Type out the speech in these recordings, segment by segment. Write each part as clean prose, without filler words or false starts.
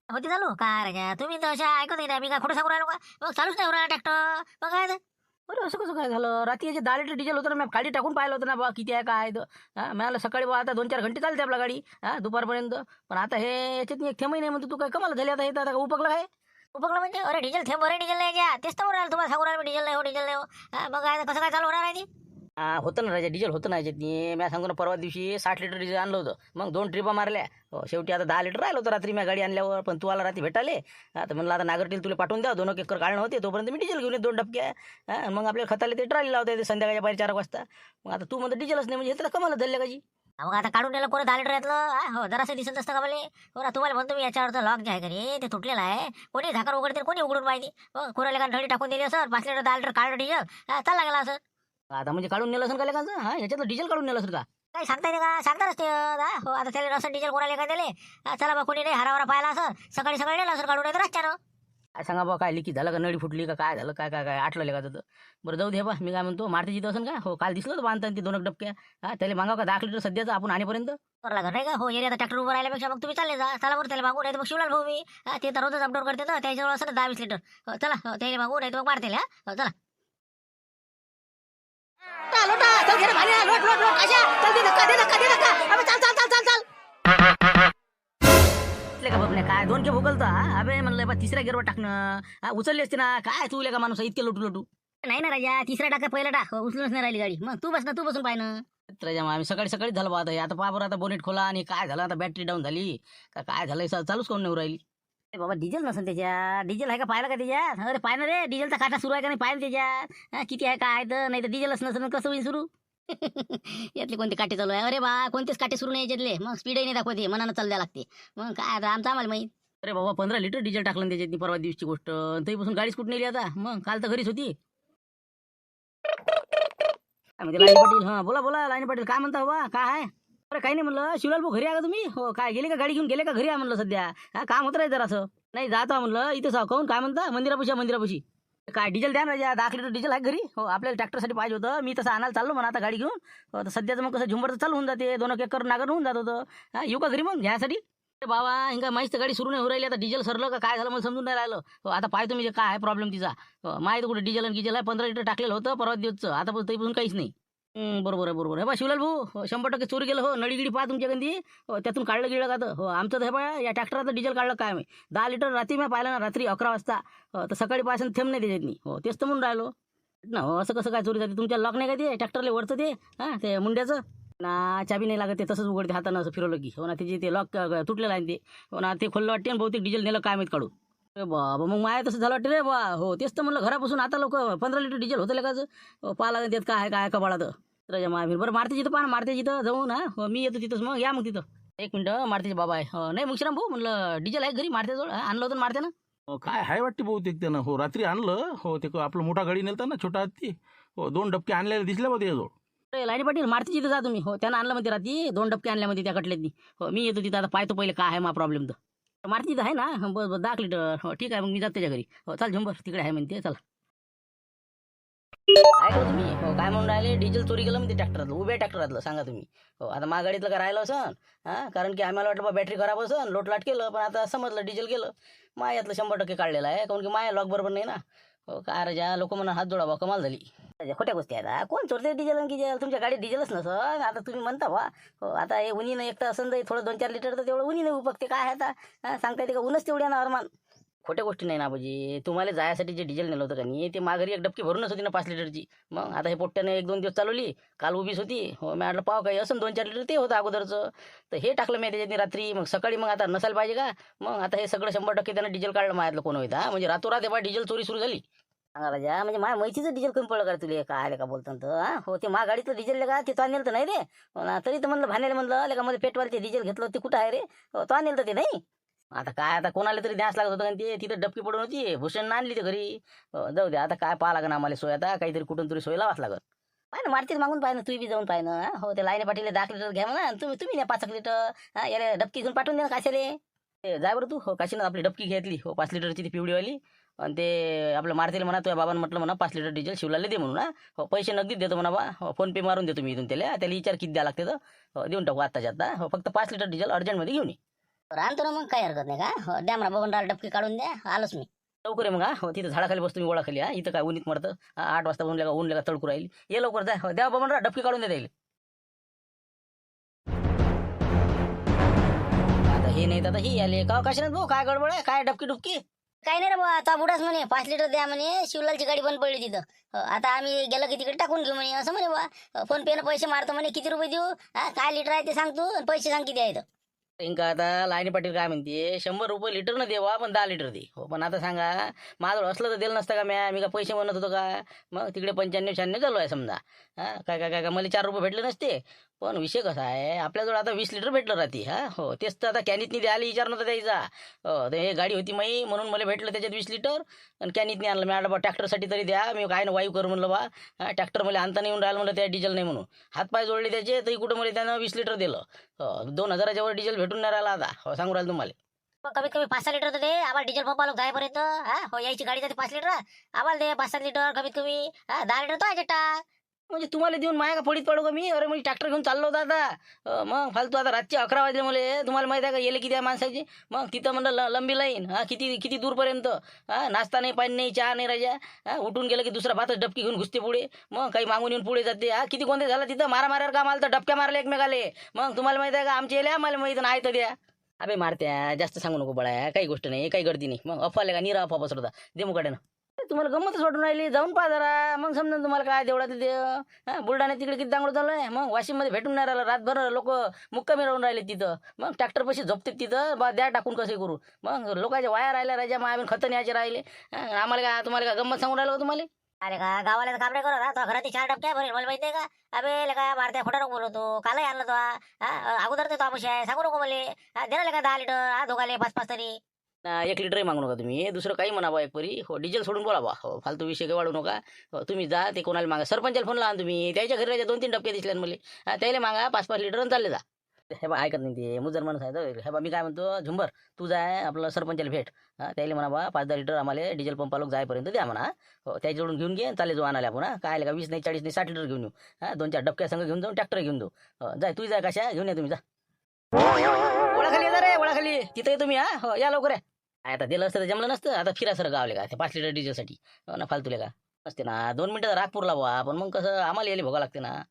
होती चालू काय रे काय तुम्ही तर अशा ऐकत नाही मी काय खोटं सांगू राहिलो का मग चालूच नाही राहिला ट्रॅक्टर मग काय ते? अरे असं कसं काय झालं? रात्री याचे 10 लिटर डिझेल होतं ना, मी गाडी टाकून पाहिलं होतं ना बा किती आहे काय आहे तर. मिळालं सकाळी बा आता 2-4 घंटे चालते आपला गाडी दुपारपर्यंत. पण आता हे याच्यात एक थेंबही नाही म्हणतो तू काय कमाल झाली आता हे तर आता उपकला काय? उपकलं म्हणजे अरे डिझेल थेंब बरे डिझेल नाही घ्या तेच तर म्हणून राहिलो तुम्हाला सांगू राहिलो डिझेल नाही हो डिझेल नाही हो मग काय कसं काय चालू होणार आहे ती होतं ना राजा डिझेल होतं ना याच्यात मी सांगू ना परवा दिवशी 60 लिटर डिझेल आणलं होतं. मग 2 ट्रिपा मारल्या. शेवटी आता 10 लिटर राहिलं होतं रात्री मी गाडी आणल्यावर. पण तू आला रात्री भेटाले. तर म्हणलं आता नागरटील तुला पाठवून द्या 2 एकर काढणं होते तोपर्यंत मी डिझेल घेऊन 2 डबक्या. मग आपल्याला खताले ते ट्राली लावता येते संध्याकाळच्या 4 वाजता. मग आता तू म्हणतो डिझेलच नाही म्हणजे हे तर कमाल झालं का जी? मग आता काढून नेलं कोणी 10 लिटर यातलं हो जरासं दिसत असतं का मला हो ना तुम्हाला म्हणतो मी याच्यावरचं लॉक जे आहे का रे ते तुटलेलं आहे कोणी झाकर उघडते कोणी उघडून पाहिजे कोणाला का ढळी टाकून दिली असं 5 लिटर 10 लिटर काढलं डिझेल चालला गेला असं आता म्हणजे काढून नेलं असेल का लेखांचं याच्यातलं डिझेल काढून नेलं असेल का? काही सांगता येते का सांगताच ते हो आता त्याला असं डिझेल कोणाला काय दिले चला बा कोणी नाही हरावरा पाहिला असं सकाळी सकाळी नेलं असं काढून येतं रस्त्यानं काय सांगा बा काय लिकी झालं का नळी फुटली का काय झालं काय काय काय आटलं का तर. बरं जाऊ दे बा मी काय म्हणतो मारती जिथं असेल का हो काल दिसलं होतं बांधताना ते 2 डबक्या. त्याला मागाव का 10 लिटर सध्याचं आपण आणेपर्यंत. लागत नाही का हो एरिया ट्रॅक्टर उभं राहिल्यापेक्षा मग तुम्ही चालले जा चला बरं त्याला मागू नाही तर मग शिवलाल भाऊ मी ते तर रोजच अपडाऊन करते तर त्याच्याजवळ असं 10-20 लिटर चला त्याला मागू नाही तर मग मारते चला का बापने काय 2 के भोगलता अबे म्हणलं बा तिसऱ्या गेरवर टाकणं उचलली असते ना काय तू का माणूस इतके लोटू लोटू. नाही ना राजा तिसरा टाका पहिला टाक उचलूनच नाही राहिली गाडी मग तू बस ना तू बसून पाय ना राजा आम्ही सकाळी सकाळीच झालं बा आता पहा बरं आता बोनेट खोला आणि काय झालं आता बॅटरी डाऊन झाली का काय झालं चालूच करून नाही राहिली. बाबा डिझेल नसेल त्याच्यात डिझेल आहे का पाहिलं का त्याच्यात अरे पाय ना रे डिझेलचा काटा सुरू आहे का नाही पाहिलं त्याच्यात किती आहे काय तर नाही तर डिझेलच नसेल कसं होईल सुरू यातले कोणते काटे चालू आहे अरे बा कोणतेच काटे सुरू नाही याच्यातले मग स्पीडही नाही दाखवते मनानं चाल द्यावं लागते मग काय आता आमचं आम्हाला माहित. अरे बाबा 15 लिटर डिझेल टाकलं ना त्याच्यात परवा दिवशी गोष्ट तरीपासून गाडीच कुठं नेली आता मग काल तर घरीच होती. म्हणजे लाईनी पाटील बोला बोला लाईनी पाटील काय म्हणता बाबा काय आहे? अरे काही नाही म्हणलं शिवलाल भाऊ घरी आहे का तुम्ही हो काय गेले का गाडी घेऊन गेले का घरी आहे म्हणलं सध्या काम होत राही जरासं नाही जातो म्हणलं इथं सावकावून काय म्हणता मंदिरापाशी काय डिझेल द्या ना राजा 10 लिटर डिझेल आहे घरी हो आपल्याला ट्रॅक्टरसाठी पाहिजे होतं मी तसं आणायला चाललो म्हणा आता गाडी घेऊन तर सध्याचं मग कसं झुंबरचं चालू होऊन जाते 2 एकर नागर होऊन जात होतं येऊ का घरी मग घ्यासाठी. अरे बाबा इंका माहीत गाडी सुरू नाही हो राहिली आता डिझेल सरलं का काय झालं मला समजून नाही राहिलं हो आता पाहतो म्हणजे काय आहे प्रॉब्लेम तिचा माहिती कुठे डिझेल आणि गिझेल आहे 15 लिटर टाकलेलं होतं परवा दिवसचं आता तरीपासून काहीच नाही. बरोबर आहे बा शिवलाल भाऊ 100% चोरी गेलं हो नळी गिडी पहा तुमच्या गंदी त्यातून काढलं गिळलं का तर हो आमचं तर हे बा या ट्रॅक्टराचं डिझेल काढलं काय मी 10 लिटर रात्री मी पाहिलं ना रात्री 11 वाजता तर सकाळी पासून थेंब नाही त्याच्यात हो तेच तर म्हणून राहिलो ना हो असं कसं काय चोरी जाते तुमच्या लॉक नाही का ते ट्रॅक्टरला वरचं ते ते मुंड्याचं ना चाबी नाही लागत ते तसंच उघडते हातानं असं फिरवलं की हो ना त्याचे ते लॉक तुटलेलं आहे ते हो ना ते खोललं वाटते बहुतेक डिझेल नेलं काय माहीत काढू. अरे बाबा मग माया तसं झालं वाटतं रे बा हो तेच तर म्हणलं घरापासून आता लोक 15 लिटर डिझेल होतं लेकाचं पाहा लागत त्यात काय काय कबाळात राजा महावीर बरं मारते जिथं पहा मारते जिथं जाऊन मी येतो तिथंच मग या मग तिथं 1 मिनिटं मारतेचे बाबा आहे नाही मग श्रीराम भाऊ म्हणलं डिझेल आहे घरी मारते जवळ आणलं होतं मारते ना काय हाय वाटते बहुतेक त्यानं हो रात्री आणलं हो ते आपलं मोठा गाडी नेलता ना छोटा हत्ती हो 2 डबके आणलेले दिसले बा त्याजवळ. अरे लाईनी पाटील मारते जिथं जा तुम्ही हो त्यानं आणलं मध्ये रात्री 2 डबके आणल्यामध्ये त्या कटल्यातनी हो मी येतो तिथं आता पाहतो पहिले काय आहे मा प्रॉब्लेम तर मारते तिथं आहे ना बस 10 लिटर हो ठीक आहे मग मी जातो त्याच्या घरी हो चाल झुंबर तिकडे आहे म्हणते चला. काय करू तुम्ही हो काय म्हणून राहिले डिझेल चोरी केलं म्हणजे ट्रॅक्टरातलं उभ्या ट्रॅक्टरातलं सांगा तुम्ही हो आता माझ्या गाडीतलं काय राहिलं असन कारण की आम्हाला वाटलं बा बॅटरी खराब असन लोटलाट केलं पण आता समजलं डिझेल गेलं मायातलं 100% काढलेलं आहे कारण की माया लॉक बरोबर नाही ना हो काय राजा लोक म्हणून हात जोडा बा कमाल झाली खोट्या गोष्टी आहेत कोण चोरते डिझेल आणि गिझेल तुमच्या गाडीत डिझेलच नसन आता तुम्ही म्हणता बा हो आता हे उन्हीनं एकटं असं थोडं 2-4 लिटर तर तेवढं उन्हीनं उपकते काय आहे आता सांगता येते का उन्हच तेवढ्या ना अरमान खोट्या गोष्टी नाही ना बाजी तुम्हाला जायसाठी जे डिझेल नेलं होतं का नाही ते माघारी 1 डबकी भरूनच होती ना 5 लिटरची मग आता हे पोट्ट्याने 1-2 दिवस चालवली काल उभीच होती हो मी म्हटलं पाव काही असं 2-4 लिटर ते होतं अगोदरचं तर हे टाकलं मी त्याच्यात रात्री मग सकाळी मग आता नसायला पाहिजे का मग आता हे सगळं 100% त्यानं डिझेल काढलं माझ्यातलं कोण होता म्हणजे रातोरात बा डिझेल चोरी सुरू झाली. सांगा राजा म्हणजे माझ्या मैतीचं डिझेल कमी पडलं का तुला काय आले का बोलतं हो ते माझ्या गाडीतलं डिझेल का ते तो आणलं तर नाही रे हो ना तरी तर म्हणलं भाण्याला म्हणलं का मध्ये पेटवाल ते डिझेल घेतलं ते कुठं आहे रे हो तो आणलं तर ते नाही आता काय आता कोणाला तरी द्यास लागत होतं आणि ते तिथं डबकी पडून होती भूषण आणली ते घरी जाऊ दे आता काय पाहा लागेल आम्हाला सोय आता काहीतरी कुठून तरी सोय लावाच लागत पाय ना मारतीत मागून पाय ना तू बी जाऊन पाय ना हो ते लाईने पाटील 10 लिटर घ्या ना तुम्ही ना 5 लिटर याला डबकी घेऊन पाठवून दे ना काशाले जाय बरं तू हो काशीनं आपली डबकी घेतली हो 5 लिटरची ती पिवळीवाली आणि ते आपलं मारतील म्हणा तुझ्या बाबांना म्हटलं म्हणा 5 लिटर डिझेल शिवलाले दे म्हणून. हो पैसे नगदीच देतो म्हणा बा. हो फोन पे मारून देतो मी इथून त्याला विचार किती द्या लागते तर हो देऊन टाकू आत्ताच्या आता. हो फक्त 5 लिटर डिझेल अर्जंटमध्ये घेऊन ये. आणतो ना मग, काही हरकत नाही का. हो द्या म्हणा बबनराव डबकी काढून द्या, आलोच मी. लवकर ये मग. हो तिथं झाडाखाली बसतो मी ओळाखाली. इथं काय उन्हीत मरतं. 8 वाजता ऊन लेगा तडकू राहील. ये लवकर जा. हो द्या बबनराव डबकी काढून द्या. आता हे नाही तर आता ही आले का कशाने भाऊ, काय गडबड आहे, काय डबकी डुबकी. काही नाही रे बा, आता बुडाच म्हणे 5 लिटर द्या म्हणे, शिवलालची गाडी बंद पडली तिथं. आता आम्ही गेलो की तिकडे टाकून घेऊ म्हणे, असं म्हणे बा. फोन पे न पैसे मारतो म्हणे, किती रुपये देऊ, काय लिटर आहे ते सांग तू, आणि पैसे सांग किती आहेत. इंका आता लाईनी पाटील काय म्हणते 100 रुपये लिटर न देवा पण 10 लिटर दे. हो पण आता सांगा माझं असलं तर दिलं नसतं का मी का पैसे म्हणत होतो का. मग तिकडे 95-96 चालू आहे समजा. काय काय काय मला 4 रुपये भेटले नसते. पण विषय कसा आहे आपल्याजवळ आता 20 लिटर भेटलं राहते. हो तेच तर आता कॅनीतनी द्यायला विचार नव्हता द्यायचा. हो तर हे गाडी होती माई म्हणून मला भेटलं त्याच्यात 20 लिटर. आणि कॅनीतनी आणलं मी. बा ट्रॅक्टरसाठी तरी द्या. मी काय ना वायू कर म्हणलं बा. ट्रॅक्टर मला आणता नाही येऊन राहिलं म्हणलं त्या डिझेल नाही म्हणून. हातपाय जोडले त्याचे तरी कुठं मला त्यानं 20 लिटर दिलं. 2000च्या वर डिझेल भेटून नाही राहिला आता. हो सांगू राहिलं तुम्हाला. मग कमीत कमी 5-6 लिटर तर दे आम्हाला, डिझेल पंप आलो जायपर्यंत. हो यायची गाडी जाते 5 लिटर, आम्हाला दे 5-7 लिटर कमीत कमी. 10 लिटर तो आहे टाक. म्हणजे तुम्हाला देऊन माया का पडीत पडू का मी. अरे मी ट्रॅक्टर घेऊन चाललो होता आता. मग फालतू आता रातचे 11 वाजले मला. तुम्हाला माहिती आहे का येले किती आहे माणसाची. मग तिथं म्हणलं लंबी लाईन. किती दूरपर्यंत. नाश्ता नाही, पाणी नाही, चहा नाही राजा. उठून गेलं की दुसरा भातच डबकी घेऊन घुसते पुढे. मग काही मागून येऊन पुढे जाते. किती कोणते झालं तिथं मारामाऱ्यावर का मला तर डबक्या मारले एकमेकाले. मग तुम्हाला माहिती आहे का आमचे येले मला माहिती नाही तर द्या. अबे मारत्या जास्त सांगू नको बळा, काही गोष्ट नाही, काही गर्दी नाही. मग अफवाले का निरा अफवा पसरता दे मुकाड्यानं. तुम्हाला गंमतच वाटून राहिली, जाऊन पहा जरा मग समजा तुम्हाला काय तेवढा ते. बुलढाण्यात तिकडे किती दांगड चालू आहे. मग वाशिममध्ये भेटून नाही राहिलं. रातभर लोक मुक्कामी राहून राहिले तिथं. मग ट्रॅक्टर पैसे झोपते तिथं बा द्या टाकून कसे करू. मग लोकांच्या वाया राहिल्या राजा मग आम्ही खतं न्यायचे राहिले. आम्हाला काय तुम्हाला काय गंमत सांगून राहिलं का तुम्हाला. अरे का गावाला कापडे करत राहतो, घरात 4 डबक्या भरेल मला माहिती आहे का. अबे काय मारत्या खोटा नको बोलतो, कालही आणलं तो. अगोदर ते तो आमुष आहे, सांगू नको बोले. दे का 10 लिटर, दोघाले 5-5 तरी. 1 लिटरही मागू नका तुम्ही. दुसरं काही म्हणावं एक परी. हो डिझेल सोडून बोला बा. हो फालतू विषय काही वाढू नका. हो तुम्ही जा ते कोणाला मागा. सरपंचाला फोन लावा तुम्ही. त्याच्या घरी राहायचे 2-3 डबके दिसले मला. त्याला मागा 5-5 लिटर आणि चालले जा. हे बा ऐकत नाही ते मुजर माणूस आहे. हे बा मी काय म्हणतो झुंबर तू जाय आपलं सरपंचाला भेट. त्याला म्हणा बा 5-10 लिटर आम्हाला डिझेल पंपा लोक जायपर्यंत द्या म्हणा. हो त्याच्याकडून घेऊन घे चालेल जो आणायला आपण. काय का 20 नाही 40 नाही 60 लिटर घेऊन येऊ. 2-4 डबक्या संघ घेऊन जाऊन ट्रॅक्टर घेऊन देऊ. जाय तू जाय कशा घेऊन या तुम्ही जा. ओळाखाली येता रे ओळाखाली तिथे तुम्ही. हो या लवकर. आता दिलं असतं तर जमलं नसतं. आता फिरा सर गावले का ते 5 लिटर डिझेलसाठी. ना फालतूले का नसते ना. 2 मिनिटं रागपूरला बा. पण मग कसं आम्हाला यायला भोगा लागते ना.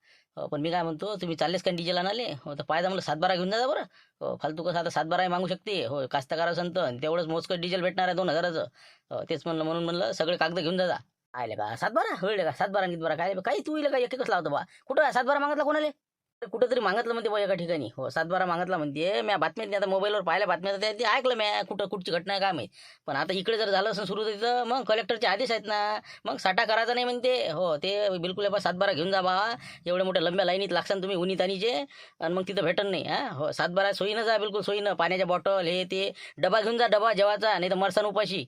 पण मी काय म्हणतो तुम्ही चाललेच का डिझेल आणाले. हो तर पायदा मला 7-12 घेऊन जा बरं. हो फालतू कसं आता 7-12 मागू शकते. हो कास्तकार संत तेवढंच मोजकं डिझेल भेटणार आहे 2000चं. तेच म्हणलं म्हणून म्हणलं सगळे कागद घेऊन जा. आले का 7-12 होईल का 7-12 गीत काय काही तू येईल का एकच लावतो बा. कुठं 7-12 मागितला कोणाले. कुठंतरी मागितलं म्हणते बा एका ठिकाणी. हो 7-12 मागितला म्हणते. मी बातम्यात आता मोबाईलवर पाहिल्या बातम्या ते ऐकलं मी. कुठची घटना आहे काय माहीत. पण आता इकडे जर झालं असं सुरू तिथं मग कलेक्टरचे आदेश आहेत ना. मग साठा करायचा नाही म्हणते. हो ते बिलकुल बा 7-12 घेऊन जा बा. एवढ्या मोठ्या लंब्या लाईनीत लागसान तुम्ही उन्हीत आणीचे. आणि मग तिथं भेटन नाही. हो 7-12 सोयीनं जा बिलकुल सोयीनं. पाण्याच्या बॉटल हे ते डबा घेऊन जा डबा जेवाचा नाही तर मरसान उपाशी.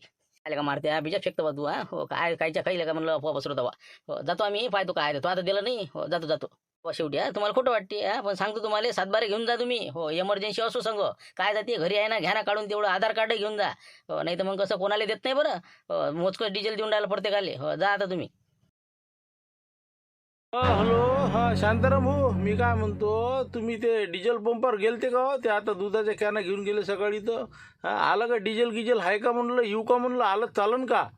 आले का मारत्या बिजा फेकतो बा तू. हो काय कायच्या काही का म्हणलं अफवा पसरतो बा. हो जातो आम्ही पाहतो काय तो आता दिलं नाही. हो जातो शेवटी. तुम्हाला खोटं वाटते. पण सांगतो तुम्हाला 7-12 घेऊन जा तुम्ही. हो इमर्जन्सी असो सांग काय जाते घरी आहे ना घ्या ना काढून तेवढं आधार कार्ड घेऊन जा. हो नाही तर मग कसं कोणाला देत नाही बरं. मोजकं डिझेल देऊन राहिलं प्रत्येकाले. हो जा आता तुम्ही. हॅलो शांताराम भाऊ मी काय म्हणतो तुम्ही ते डिझेल पंपावर गेलते का हो? ते आता दुधाच्या कॅना घेऊन गेले सकाळी तर. आलं का डिझेल आहे का म्हणलं येऊ का म्हणलं आलं चालन का.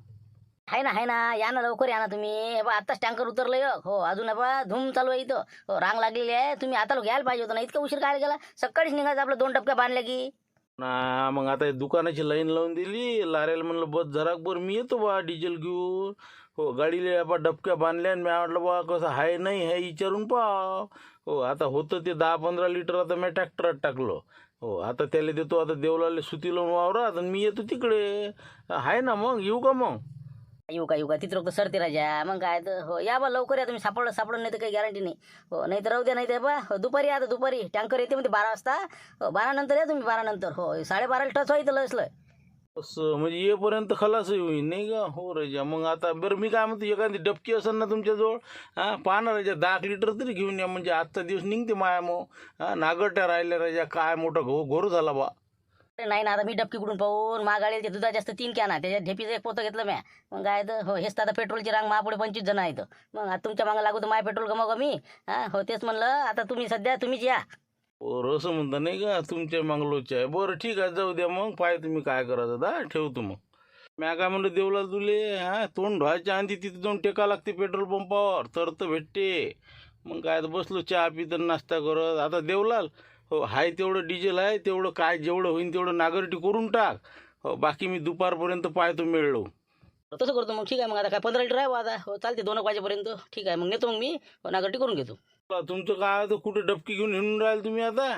आहे ना या ना लवकर या ना तुम्ही. हे बा आत्ताच टँकर उतरलं. हो अजून बा धूम चालू आहे इथं. हो रांग लागलेली आहे. तुम्ही आता लोक यायला पाहिजे होतं ना. इतका उशीर काय गेला. सकाळीच निघायचं आपलं 2 डबक्या बांधल्या की. ना मग आता दुकानाची लाईन लावून दिली. लाऱ्याला म्हणलं बस जरा बरं मी येतो बा डिझेल घेऊन. हो गाडीला बा डबक्या बांधल्या आणि मी म्हटलं बा कसं आहे नाही हे विचारून पाहा. हो आता होतं ते 10-15 लिटर आता मी ट्रॅक्टरात टाकलं. हो आता त्याला देतो आता देवलाले सुती लावून वावरात आणि मी येतो तिकडे. आहे ना मग येऊ का मग. येऊ का तिथं लोक सरते राजा. मग काय तर हो या बा लवकर या तुम्ही. सापडलं नाही तर काही गॅरंटी नाही. हो नाही तर राहू द्या नाही तर बा दुपारी या. दुपारी टँकर येते म्हणजे 12 वाजता. हो 12 नंतर या तुम्ही. 12 नंतर हो 12:30 टच व्हायचं लसलं. असं म्हणजे येईपर्यंत खलासही होईल नाही का. हो राजा मग आता बरं मी काय म्हणतो एखादी डबकी असेल ना तुमच्याजवळ. पाहा राजा 10 लिटर तरी घेऊन या म्हणजे आजचा दिवस निघते माया मग. नागरट्या राहिल्या राजा काय मोठा घोर झाला बा. अरे नाही ना, आता मी डबकी कुठून पाहून महागाडीला ते दुधा जास्त 3 कॅन आहे, त्याच्यात ढेपीचं एक पोतं घेतलं म्या. मग काय तर हो, हेच तर आता पेट्रोलची रांग महापुढे 25 जण आहेत. मग आता तुमच्या मागं लागू तर माय पेट्रोल कमाव कमी. हो तेच म्हणलं, आता तुम्ही सध्या तुम्हीच या. बरं असं म्हणता नाही का तुमच्या मंगलोच्या आहे. बरं ठीक आहे जाऊ द्या मग पाय तुम्ही काय करायचं दा ठेवतो मग. म्या काय म्हणलं देवलाल तुले तोंड धुवायच्या आधी तिथे जाऊन टेका लागते पेट्रोल पंपावर तर भेटते. मग काय तर बसलो चहा पित नाश्ता करत. आता देवलाल हो हाय तेवढं डिझेल आहे तेवढं काय जेवढं होईन तेवढं नागरिटी करून टाक. हो बाकी मी दुपारपर्यंत पाहतो मिळलो. तसं करतो मग. ठीक आहे मग, आता काय 15 लिटर आहे बा आता. हो चालते 2 वाजेपर्यंत. ठीक आहे मग नेतो मग मी. नागरटी करून घेतो. तुमचं काय तर कुठे डबकी घेऊन हिंडून राहील तुम्ही आता.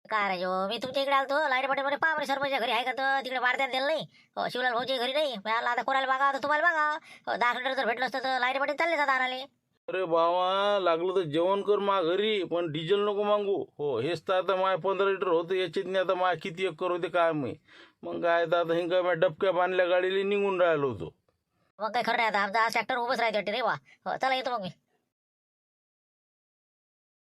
काय राजो, मी तुमच्या इकडे आलतो लाईट मध्ये पहा बरं सरपंचच्या घरी आहे का तर तिकडे वाढत्यात दिलं नाही. हो शिवलाल भाऊच्या घरी नाही. मला आता कोणाला बघा तर तुम्हाला बघा. हो 10 लिटर जर भेटलं असतं तर लाईट मध्ये चालले जात आणाले. अरे बाबा लागलं तर जेवण कर मा घरी पण डिझेल नको मागू. हो हेच तर आता माय 15 लिटर होतं याच्यात आता माय किती एकर होते काय मी. मग काय तर आता हिंगा मी डबक्या बांधल्या गाडीला निघून राहिलो होतो. मग काय खरं नाही, आता आमचा ट्रॅक्टर उभंच राहायचं वाटते रे वा. हो चला येतो मग मी.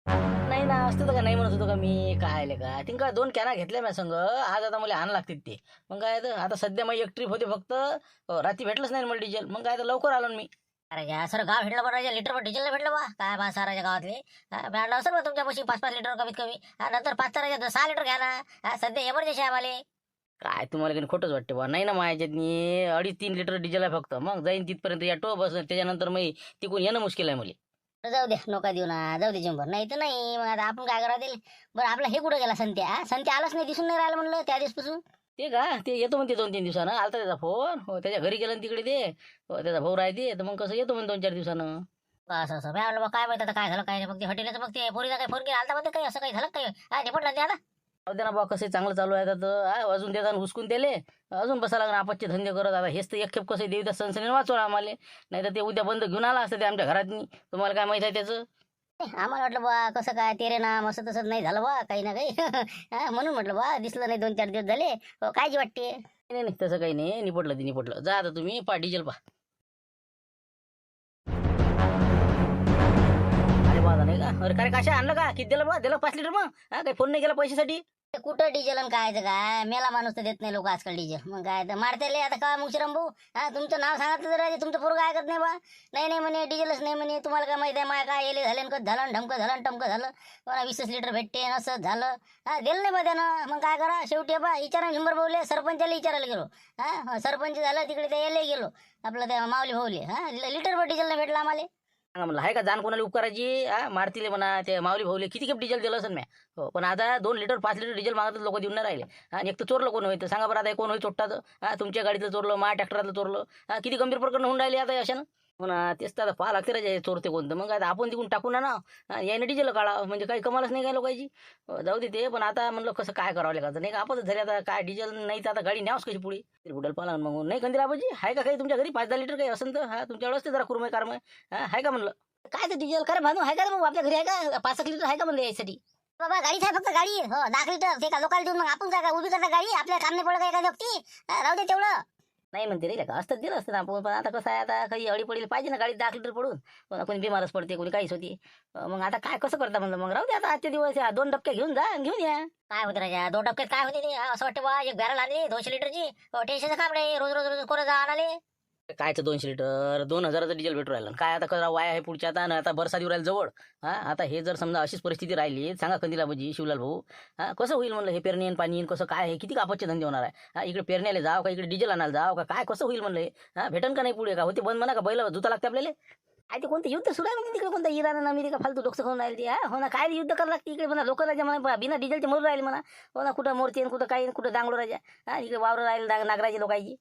नाही ना, असतं तर का नाही म्हणत होतो का मी. काय आले का तिंका 2 कॅना घेतल्या माझ्या संग. आज आता मला आण लागतील ते. मग काय तर आता सध्या माझी एक ट्रिप होते फक्त. रात्री भेटलंच नाही मला डिझेल. मग काय तर लवकर आलो ना मी. अरे या सर गाव भेटलं बरं राजा, लिटर डिझेल भेटलं बा. काय बा साराच्या गावातले भेटलं असं बा तुमच्या पैसे 5-5 लिटर कमीत कमी. नंतर 6 लिटर घ्या ना. सध्या एमर्जन्सी आहे आम्हाला. काय तुम्हाला काही खोटंच वाटते बा. नाही ना माझ्याच्यातनी 2.5-3 लिटर डिझेल आहे फक्त. मग जाईन तिथपर्यंत या टो बस. त्याच्यानंतर मग तिकून येणं मुश्किल आहे मला. जाऊ दे नका देऊ ना, जाऊ दे जंभर. नाही तर नाही मग आता आपण काय करा दिल. बरं आपला हे कुठं गेला संत्या. संत्या आलाच नाही, दिसून नाही राहिलं म्हणलं त्या दिवसपासून. ते का ते येतो म्हणते 2-3 दिवसानं. आलता त्याचा फोन. हो त्याच्या घरी गेलं ना तिकडे ते. हो त्याचा भाऊ राहते तर मग कसं येतो म्हणे 2-4 दिवसानं. असं असं मी म्हणलं बा काय माहिती आता काय झालं काय नाही. मग ते हॉटेलचं मग ते पोरीचा काय फोन केला आलता म्हणते काही असं काही झालं काय. निपटलं ते आता. अहो ना बा कसं चांगलं चालू आहे आता. अजून त्याचा हुसकून त्याले अजून बसा लागणार आपचे धंदे करत. आता हेच तर एक खेप कसं देऊ त्या सनसनी वाचवलं आम्हाला. नाही तर ते उद्या बंद घेऊन आला असतं ते आमच्या घरातनी. तुम्हाला काय माहित आहे त्याचं. आम्हाला वाटलं बा कसं काय तेरे नाम असं तसं नाही झालं बा काही ना काही. म्हणून म्हटलं बा दिसलं नाही 2-4 दिवस झाले. काळजी वाटते. नाही नाही तसं काही नाही. निपटलं ते निपटलं. जा आता तुम्ही पा डिझेल पा. अरे बा नाही का. अरे काय कशा आणलं का किती दिलं बा. दिलं 5 लिटर मग. काही फोन नाही केला पैशासाठी. ते कुठं डिझेल आणि काय काय मेला माणूस तर देत नाही लोक आजकाल डिझेल. मग काय तर मारते आता का मुक्षरम भाऊ. तुमचं नाव सांगितलं तर तुमचं पोरगं ऐकत नाही बा. नाही नाही म्हणे डिझेलच नाही म्हणे. तुम्हाला काय माहिती आहे माय काय येले झाले कच झालं ढमकं झालं टमकं झालं. मला 20 लिटर भेटते असं झालं. दिलं नाही बा त्यानं. मग काय करा शेवटी बा विचारा शंभर भाऊले सरपंचाला विचारायला गेलो. सरपंच झालं तिकडे त्या यायला गेलो आपलं त्या माऊली भाऊले. लिटरभर डिझेल नाही भेटलं आम्हाला. सांगा म्हणलं आहे का जाण कोणाला उपकाराची. मारतीले म्हणा ते माऊली भाऊले किती खेप डिझेल दिलं असेल म्या. हो पण आता 2 लिटर 5 लिटर डिझेल मागत लोक देऊन नाही राहिले. आणि एक तर चोरलं कोण होईल सांगा बरं. आता कोण होईल चोट्टाचं. तुमच्या गाडीतलं चोरलं माझ्या ट्रॅक्टरातलं चोरलं. किती गंभीर प्रकरण होऊन राहिले आता अशानं. हो ना तेच तर आता पाहा लागते रे चोरते कोणतं. मग आता आपण तिकून टाकून ना यायनं डिझेल काढा म्हणजे काही कमालच नाही काय लोकांची. जाऊ दे ते. पण आता म्हणलं कसं काय करावं लागायचं नाही का. आपणच झाले आता काय डिझेल नाही तर आता गाडी न्यावच कशी पुढे. बुडल पाला मग नाही कंदिरा बाजी आहे का काही तुमच्या घरी 5-10 लिटर काही असेल तर. तुमच्याकडे असते जरा कुरमय कारमय. आहे का म्हणलं. काय ते डिझेल खरं भानू आहे का मग आपल्या घरी आहे का 5-6 लिटर आहे का म्हणलं यासाठी. बाबा गाडीच आहे फक्त गाडी. हो 10 लिटर ते का लोकांना देऊन मग आपण काय उभी करता गाडी. आपल्या काम नाही पडलं काय नक्की. राहू दे तेवढं. नाही म्हणते रे का असतं दिलं असतं ना आपण. पण आता कसं आहे आता काही अडी पडेल पाहिजे ना गाडी 10 लिटर पडून. कोणी बिमारच पडते कोणी काहीच होती. मग आता काय कसं करता म्हणलं. मग राहू दे आता आजचे दिवस 2 डबक्या घेऊन जा घेऊन या. काय होते राजा 2 टप्प्यात काय होते ते. असं वाटतं बा एक बॅरल आणली 200 लिटरची. टेन्शनचं काम नाही. रोज रोज रोज कोण जा आणाले. कायचं 200 लिटर 2000चं डिझेल भेटू राहिलं. काय आता करा वाय आहे पुढच्या आता बरसात येऊ राहील जवळ. आता हे जर समजा अशीच परिस्थिती राहिली सांगा कंदिला बाजी शिवलाल भाऊ. कसं होईल म्हणलं. हे पेरणी आणि पाणी कसं काय आहे किती कापचे धंदे होणार आहे. इकडे पेरण्याला जाव का इकडे डिझेल आणायला जाव का काय कसं होईल म्हणलं हे. भेटन का नाही पुढे का होते बंद म्हणा का बैल जुता लागते आपल्याला. काय ते कोणतं युद्ध सुरू आहे म्हणजे तिकडे कोणता इराण अमेरिका फालतू डोकं खाऊन राहिली. हो ना काय युद्ध करायला लागते इकडे म्हणा. लोक राजा म्हणा बिना डिझेलचे मरून राहिले म्हणा. हो ना कुठं मोरते कुठं काही कुठं दांगलो राजा. इकडे वावर राहिले नागराचे लोकांची.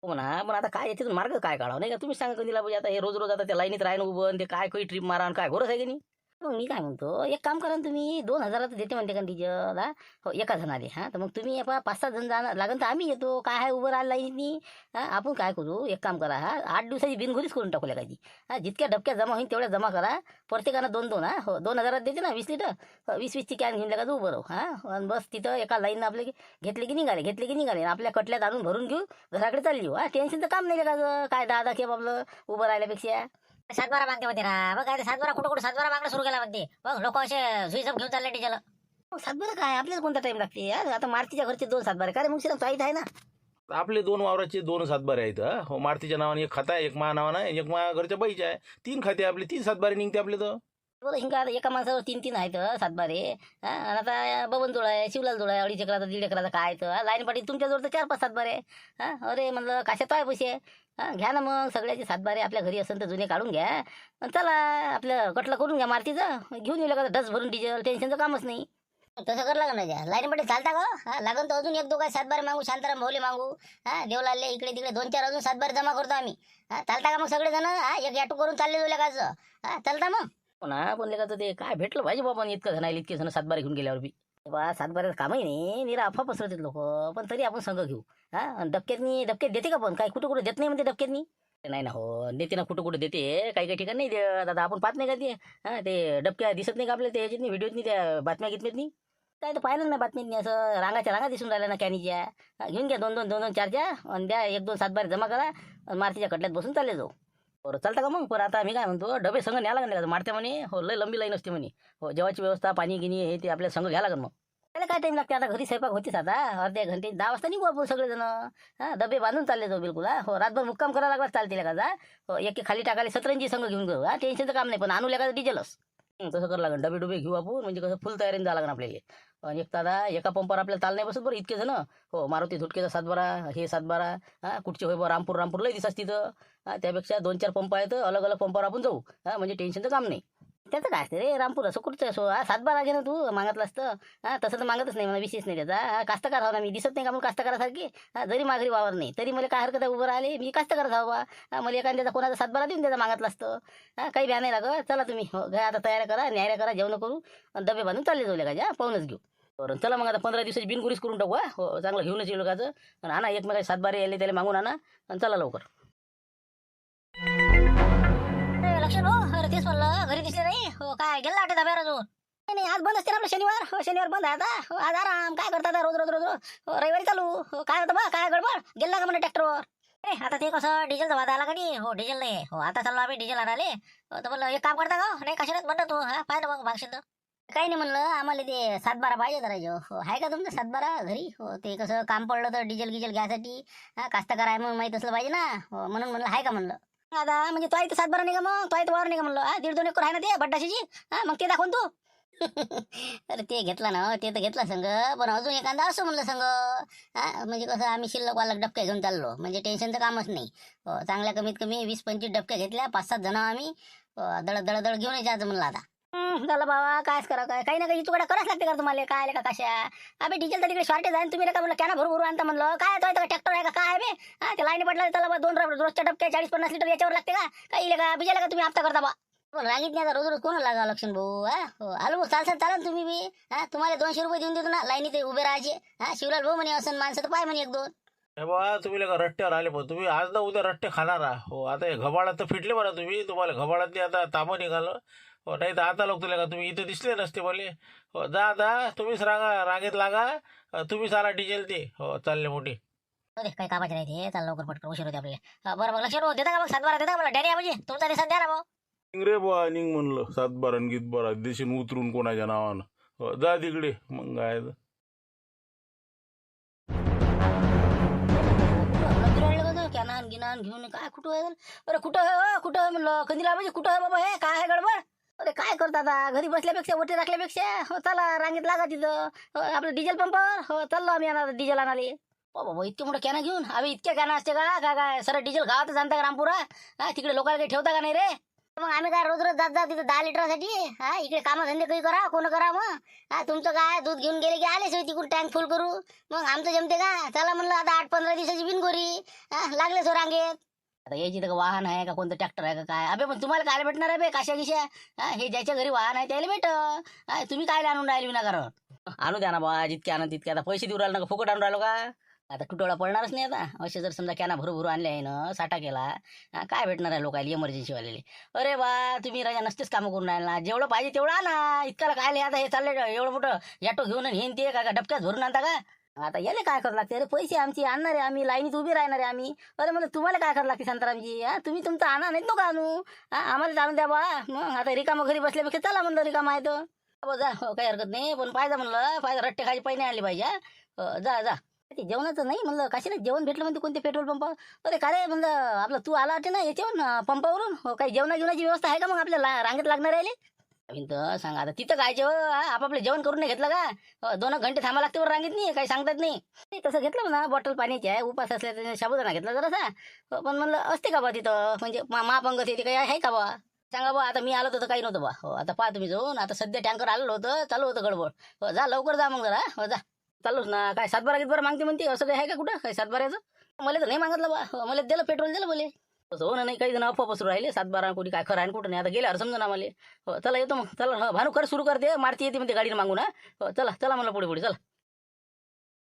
हो म्हणा. पण आता काय याच्यातून मार्ग काय काढावं नाही का. तुम्ही सांगा कंदिला पाहिजे. आता हे रोज रोज आता त्या लाईनीत राहिलं उभं ते काय काही ट्रिप मारा काय घोरच आहे की नाही. मग मी काय म्हणतो एक काम करा ना तुम्ही 2000 देते म्हणते का डिझेल. हो एका जणाले. तर मग तुम्ही 5-6 जण जाणार लागेल तर आम्ही येतो. काय आहे उभं राहिलं लाईनी. आपण काय करू एक काम करा 8 दिवसाची बिनघोरीच करून टाकू लागायची. जितक्या डबक्या जमा होईल तेवढ्या जमा करा. प्रत्येकानं 2-2 हो 2000 देते ना 20 लिटर. 20-20ची कॅन घेऊन लागायचं उभं राहू. आणि बस तिथं एका लाईननं आपले घेतले की निघाले. आपल्या कटल्यात आणून भरून घेऊ घराकडे चालली येऊ. टेन्शनचं काम नाही लागायचं. काय 10-10 खेप आपलं उभं राहिल्यापेक्षा. 7-12 मागते होते ना. बघ काय 7-12 कुठं 7-12 मागणं सुरू केला म्हणते. बघ लोक असे सुईसप घेऊन चालले डिझेल. मग सातबारा काय आपल्याला कोणता टाइम लागते यार? आता मारुतीच्या घरचे 2 सातबारे काय रे मग शिरम आहे ना. आपले 2 वावराचे 2 सातबारे आहेत. हो, मारुतीच्या नावाने एक खाता आहे, एक मा नावानं आहे, एक मा घरच्या बाईच्या आहे. 3 खाते आपले, 3 सातबारे निघते आपले तर. बरं हिंगा आता एका माणसावर 3 आहेत सातबारे. आणि आता बबन जोड आहे, शिवलाल जोड आहे, 2.5 एकराचा 1.5 एकराचा काय तर लाईन पाटील तुमच्याजवळ तर 4-5 सातबारे. अरे म्हणलं काशात आहे पैसे. घ्या ना मग सगळ्याचे सातबारे आपल्या घरी असेल तर जुने काढून घ्या. आणि चला आपलं कटलं करून घ्या मारुतीचं. घेऊन येऊ का डस भरून डिझेल, टेन्शनचं कामच नाही. तसं कर लागन ना लाईन मध्ये चालता का? लागन तर अजून 1-2 काय सातबारे मागू, शांताराम भाऊले मागू. देवलाले इकडे तिकडे 2-4 अजून सातबारे जमा करतो आम्ही. चालता का मग सगळे जण? एक ॲटो करून चालले जाऊ लेकाचं. चालता मग ना पण लेखाचं ते काय भेटलं पाहिजे बाबा इतकं जण इतके जण सातबारे घेऊन गेल्यावर बी. बा सातबाऱ्याचं कामही नाही, निरा अफवा पसरतात लोक. पण तरी आपण संघ घेऊ. डबक्यात देते का? पण काय कुठं कुठं देत नाही म्हणते डबक्यातनी. नाही ना हो, देते ना कुठं कुठं देते, काही काही ठिकाणी नाही देत. आता आपण पाहत नाही का ते ते डबक्या दिसत नाही का आपल्याला, ते ह्याच्यात व्हिडिओत त्या बातम्या घेतल्यात नाही काय तर पाहिलं नाही बातमीतनी. असं रांगाच्या रांगा दिसून राहिल्या ना कॅनीच्या. घेऊन घ्या 2-2 4 आणि द्या 1-2 सातबारे जमा करा आणि मारुतीच्या कटल्यात बसून चालले जाऊ. बरं चालतं का मग? पण आता मी काय म्हणतो, डबे संघ न्यायला लागेल का मारत्या म्हणे? हो लय लंबी लाईन असते म्हणे. हो जेवायची व्यवस्था, पाणी गिनी हे ते आपल्या संघ घ्यायला लागेल. मग त्याला काय टाईम लागते? आता घरी स्वयंपाक होतीच, आता अर्ध्या घंटे 10 वाजता निघू आपण सगळेजण. डबे बांधून चालले जाऊ बिलकुल. हो रातभर मुक्काम करायला लागला चालते का जा. हो एक खाली टाकायला 17 संघ घेऊन जाऊ. टेन्शनचं काम नाही, पण आणू का डिझेलच. तसं करावं लागेल. डबे डुबे घेऊ आपण, म्हणजे कसं फुल तयारीने जावं लागेल आपल्याला. आणि एक दादा एका पंपावर आपल्याला ताल नाही बसत बरं इतके जण. हो मारुती धुटकेचा सातबारा, हे सातबारा कुठचे होय बा रामपूर लय दिसत तिथं. त्यापेक्षा 2-4 पंप आहेत, अलग अलग पंपावर आपण जाऊ. म्हणजे टेन्शनचं काम नाही. त्याचं काय असते रे रामपूर असं कुठचं असो. सातबारा घे ना तू मागतलं असतं. तसं तर मागतच नाही मला, विशेष नाही त्याचा. कास्तकार हवा ना मी, दिसत नाही का मग कास्तकारासारखी. जरी माघारी वावर नाही तरी मला काय हरकत आहे उभं राहिले, मी कास्तकार हवा. मला एखाद्याचा कोणाचा सातबारा देऊन त्याचा मागतलं असतं. काही भ्या नाही लागत. चला तुम्ही हो घ्या आता, तयारी करा, न्यायला करा, जेवण करू आणि डबे बांधून चालले जाऊ का पाहूनच घेऊ. बरं चला मग आता 15 दिवसाची बिनगुरीच करून टाकू. हो चांगलं घेऊनच येऊ लोकांचं. आणि आणा एकमेकाचे सातबारे यायले त्याला मागून आणा आणि चला लवकर. लक्षण हो, अरे तेच म्हणलं घरी दिसले नाही. हो काय गेला आठवत बाहेर अजून? नाही आज बंद असते ना आपलं शनिवार. हो शनिवार बंद आहे आता. हो आज आराम काय करतात रोज रोज रोज रोज. हो रविवारी चालू. हो काय होतं बा, काय गडबड गेला का म्हणा ट्रॅक्टरवर? आता ते कसं डिझेलचा वाद आला का नाही? हो डिझेल नाही. हो आता चाललो आम्ही डिझेल आणाले. तर म्हणलं एक काम करता का? नाही कशाला म्हणता तू? पाहिलं मग भागशील तर काही नाही म्हणलं, आम्हाला ते सातबारा पाहिजे जरा. हो आहे का तुमचं सातबारा घरी? हो ते कसं काम पडलं तर डिझेल गिझेल घ्यायसाठी कास्तकार आहे म्हणून माहीत असलं पाहिजे ना. हो म्हणून म्हणलं आहे का म्हणलं. आता म्हणजे तो इथं सातबारा नाही का? मग तो इथं वावर नाही का म्हणलं? 1.5-2 एकर आहे ना ते बड्डाशीची. मग ते दाखवून तू. अरे ते घेतला ना, ते तर घेतला संघ, पण अजून एखादा असं म्हणलं संघ. म्हणजे कसं आम्ही शिल्लक वाला डबक्या घेऊन चाललो, म्हणजे टेन्शनचं कामच नाही. चांगल्या कमीत कमी 20-25 डबक्या घेतल्या, 5-7 जण आम्ही. दळ दळ दळ घेऊन जायचं म्हणलं आता. झालं बाबा कायच करा, काय काही ना काही तुकडा कराच लागते का तुम्हाला? काय का कशा अबे डिझेल तर तिकडे शॉर्टेज आहे. तुम्ही का म्हणलं कॅना भरू आणता म्हणलं. काय तो ट्रॅक्टर आहे का काय आहे बे? ते लाईन पडला त्याला 2 रोजच्या डबक्या 40-50 लिटर याच्यावर लागते का? काही का बिजाला का तुम्ही हप्ता करता बा? रांगीत नाही आता रोज रोज कोण लागा लक्षण भाऊ. आलो चाला तुम्ही बी. तुम्हाला 200 रुपये देऊन देतो ना लाईनीत उभे राहायचे. शिवलाल भाऊ म्हणे असं माणसं तर पाय म्हणे 1-2. हे बा तुम्ही का रट्ट्यावर आले, पण तुम्ही आज ना उद्या रट्टे खाणार. हो आता हे घबाळात तर फिटले बरं तुम्ही. तुम्हाला घबाळातली आता ताबं निघालं. हो नाही तर आता लोक तुला का तुम्ही इथं दिसले नसते बोले. हो जा तुम्हीच रांगेत लागा. तुम्हीच आला डिझेल ते. हो चालले मोठी. अरे काही कामाचे नाही ते. चाल लवकर पटकन उशीर होते आपल्याला. बरं मग लक्ष देता का? मग सातबारा देता का मला? डॅडी म्हणजे तुमचा दिवसात द्या ना भाऊ. निघ रे बा निघ म्हणलं. सातबारा गीत बरा देशील उतरून कोणाच्या नावानं. हो जा तिकडे मग काय कॅनान गिनान घेऊन काय कुठं आहे? अरे कुठं म्हणलं कंदिला म्हणजे कुठं आहे बाबा? हे काय आहे गडबड? अरे काय करता आता घरी बसल्यापेक्षा वटे राखल्यापेक्षा. हो चला रांगेत लागा तिथं. आपलं डिझेल पंपावर. हो चाललो आम्ही आणा डिझेल आणाले. बाबा इतके मोठं कॅना घेऊन? आम्ही इतक्या कॅना असते का? काय सरळ डिझेल गावातच आणता का रामपुरा? तिकडे लोकांना काही ठेवता का नाही रे? मग आम्ही काय रोज रोज जात तिथं 10 लिटरसाठी? इकडे कामधंदे काही करा, कोण करा मग. तुमचं काय दूध घेऊन गेले की आलेच तिकडून टँक फुल करू. मग आमचं जमते का? चला म्हणलं आता 8-15 दिवसाची बिनगोरी. लागले सो रांगेत. आता यायची तर वाहन आहे का कोणतं ट्रॅक्टर आहे का काय? अबे पण तुम्हाला काय भेटणार आहे बे काशा गिशा? हे ज्याच्या घरी वाहन आहे त्याला भेट. तुम्ही काय आणून राहिले विनाकारण? आणू द्या ना बा, जितके आणा तितके. आता पैसे देऊ राहिले ना, फुकट आणून राहिलो का? आता तुटवडा पडणारच नाही आता. असे जर समजा कॅना भरू आणले आहे ना, साठा केला, काय भेटणार आहे लोकांना इमर्जन्सी वालेले? अरे बा तुम्ही राजा नसतेच कामं करून राहिला ना. जेवढं पाहिजे तेवढं आणा. इतकाला काय आता हे चालले एवढं मोठं ॲटो घेऊन हे ते का डबक्यात भरून आणता का? आता याले काय करावं लागते? अरे पैसे आमची आणणार आहे आम्ही, लाईनीत उभी राहणार आहे आम्ही. अरे म्हणजे तुम्हाला काय करावं लागते शांतारामजी? तुम्ही तुमचं आणा नाहीत नको आणू. आम्हाला आणून द्या बा. मग आता रिकामं घरी बसल्यापेक्षा चला म्हणलं रिकामं आहे तर. हो जा, हो काही हरकत नाही, पण पाहिजे म्हणलं, पाहिजे रट्टे खायची पैसे नाही आणली पाहिजे हा. हो, जा जा. ते जेवणाचं नाही म्हणलं, कशाला जेवण भेटलं म्हणते कोणते पेट्रोल पंप. अरे का रे म्हणलं, आपलं तू आला वाटते ना याच्यावर पंपावरून. हो, काही जेवणाची व्यवस्था आहे का मग आपल्याला रांगेत लागणार राहिले. तर सांगा आता तिथं काय जेवण आपापलं जेवण करून नाही घेतलं का. 2 घंटे थांबा लागते वर रांगेत नाही, काही सांगतात नाही. नाही, तसं घेतलं म्हणा, बॉटल पाण्याची आहे, उपास असल्या साबुदाणा घेतला जरासा. पण म्हणलं असते का बा तिथं, म्हणजे महापंगत येते काही आहे का बा. सांगा बा, आता मी आलो तर काही नव्हतं बा. हो, आता पहा तुम्ही जाऊन, आता सध्या टँकर आलेलं होतं, चालू होतं गडबड. हो जा लवकर जा मग जरा. हो जा, चालूच ना. काय 7-12 मागते म्हणते, असं काही आहे का कुठं, काय 7-12चं. मला तर नाही मागितलं बा. हो, मला दिलं पेट्रोल दिलं बोले. तसं हो ना, नाही काही जण अफवा पसरू राहिले, 7-12 कोणी काय खरं आहे कुठं नाही. आता गेल्यावर समजा ना मला. हो चला येतो मग, चला. हो भानू कर सुरू करते, मारती येते म्हणते गाडीने मागून. हा हो चला चला, मला पुढे पुढे चला.